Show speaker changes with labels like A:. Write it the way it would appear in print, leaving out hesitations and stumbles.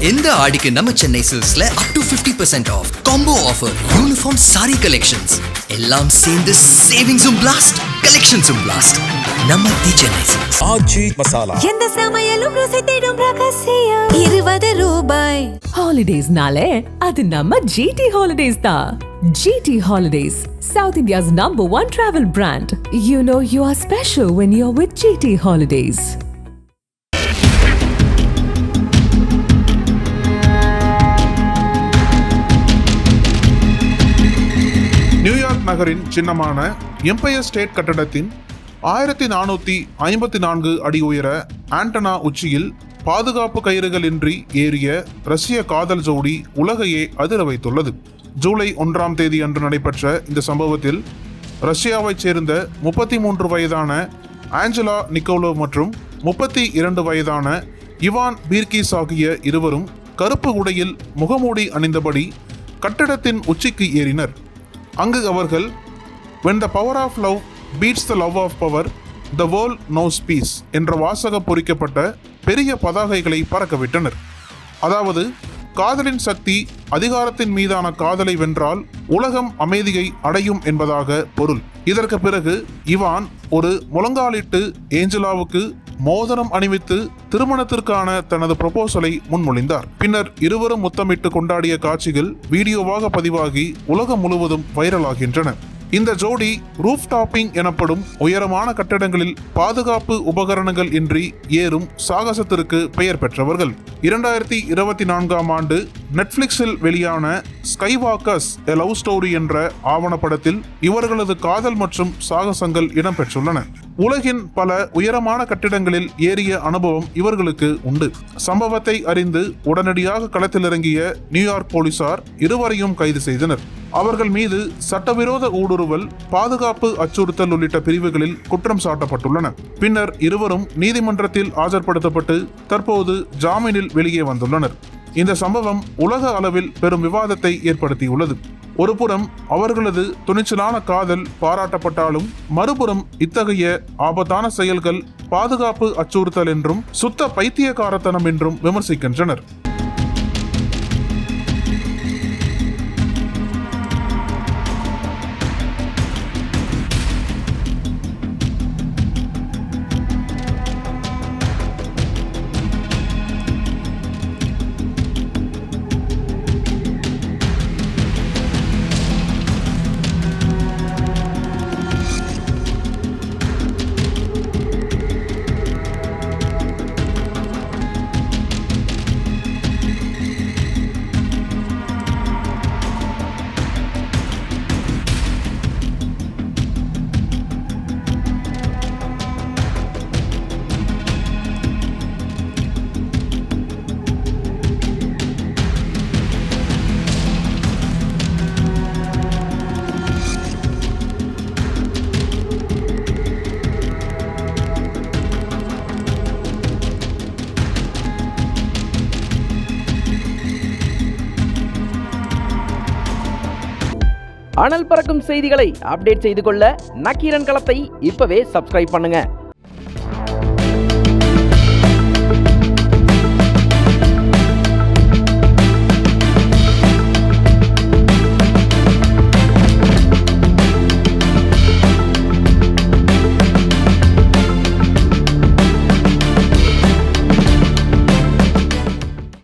A: இந்த ஆடிக்கு நம்ம சென்னை சில்க்ஸ்ல up to 50% off combo offer, uniform sari collections எல்லாம் சேர்ந்து சேவிங்ஸும் பிளாஸ்ட், கலெக்ஷன்ஸும் பிளாஸ்ட். நம்ம தி சென்னை சில்க்ஸ்.
B: ஆச்சி மசாலா.
C: எந்த சமையலும் ருசி தேடும் ரகசியம் 20 ரூபாய்.
D: ஹாலிடேஸ்னாலே அது நம்ம GT ஹாலிடேஸ் தான். GT Holidays, South India's #1 travel brand. You know you are special when you're with GT Holidays.
E: New York நகரின் சின்னமான எம்பயர் ஸ்டேட் கட்டடத்தின் 1454 அடி உயர ஆண்டனா உச்சியில் பாதுகாப்பு கயிறுகள் இன்றி ஏறிய ரஷ்ய காதல் ஜோடி உலகையே அதிர வைத்துள்ளது. ஜூலை 1ஆம் தேதி அன்று நடைபெற்ற இந்த சம்பவத்தில் ரஷ்யாவைச் சேர்ந்த 33 வயதான ஆஞ்சலா நிக்கோலோவ் மற்றும் 32 வயதான இவான் பீர்கிஸ் ஆகிய இருவரும் கருப்பு உடையில் முகமூடி அணிந்தபடி கட்டடத்தின் உச்சிக்கு ஏறினர். அங்கு அவர்கள் "When the power of love beats the love of power, the world knows peace" என்ற வாசகம் பொறிக்கப்பட்ட பெரிய பதாகைகளை பறக்கவிட்டனர். அதாவது, காதலின் சக்தி அதிகாரத்தின் மீதான காதலை வென்றால் உலகம் அமைதியை அடையும் என்பதாக பொருள். இதற்கு பிறகு இவான் ஒரு முழங்காலிட்டு ஏஞ்சலாவுக்கு மோதிரம் அணிவித்து திருமணத்திற்கான தனது ப்ரொபோசலை முன்மொழிந்தார். பின்னர் இருவரும் முத்தமிட்டு கொண்டாடிய காட்சிகள் வீடியோவாக பதிவாகி உலகம் முழுவதும் வைரலாகின்றன. இந்த ஜோடி ரூஃப் டாப்பிங் எனப்படும் உயரமான கட்டடங்களில் பாதுகாப்பு உபகரணங்கள் இன்றி ஏறும் சாகசத்திற்கு பெயர் பெற்றவர்கள். 2024ஆம் ஆண்டு நெட்ஃபிளிக்ஸில் வெளியான ஸ்கை வாக்கர்ஸ் எ லவ் ஸ்டோரி என்ற ஆவணப்படத்தில் இவர்களது காதல் மற்றும் சாகசங்கள் இடம்பெற்றுள்ளன. உலகின் பல உயரமான கட்டிடங்களில் ஏறிய அனுபவம் இவர்களுக்கு உண்டு. சம்பவத்தை அறிந்து உடனடியாக களத்தில் இறங்கிய நியூயார்க் போலீசார் இருவரையும் கைது செய்தனர். அவர்கள் மீது சட்டவிரோத ஊடுருவல், பாதுகாப்பு அச்சுறுத்தல் உள்ளிட்ட பிரிவுகளில் குற்றம் சாட்டப்பட்டுள்ளன. பின்னர் இருவரும் நீதிமன்றத்தில் ஆஜர்படுத்தப்பட்டு தற்போது ஜாமீனில் வெளியே வந்துள்ளனர். இந்த சம்பவம் உலக அளவில் பெரும் விவாதத்தை ஏற்படுத்தியுள்ளது. ஒருபுறம் அவர்களது துணிச்சலான காதல் பாராட்டப்பட்டாலும், மறுபுறம் இத்தகைய ஆபத்தான செயல்கள் பாதுகாப்பு அச்சுறுத்தல் என்றும் சுத்த பைத்தியக்காரத்தனம் என்றும் விமர்சிக்கின்றனர்.
F: அனல் பறக்கும் செய்திகளை அப்டேட் செய்து கொள்ள நக்கீரன் களத்தை இப்பவே சப்ஸ்கிரைப் பண்ணுங்க.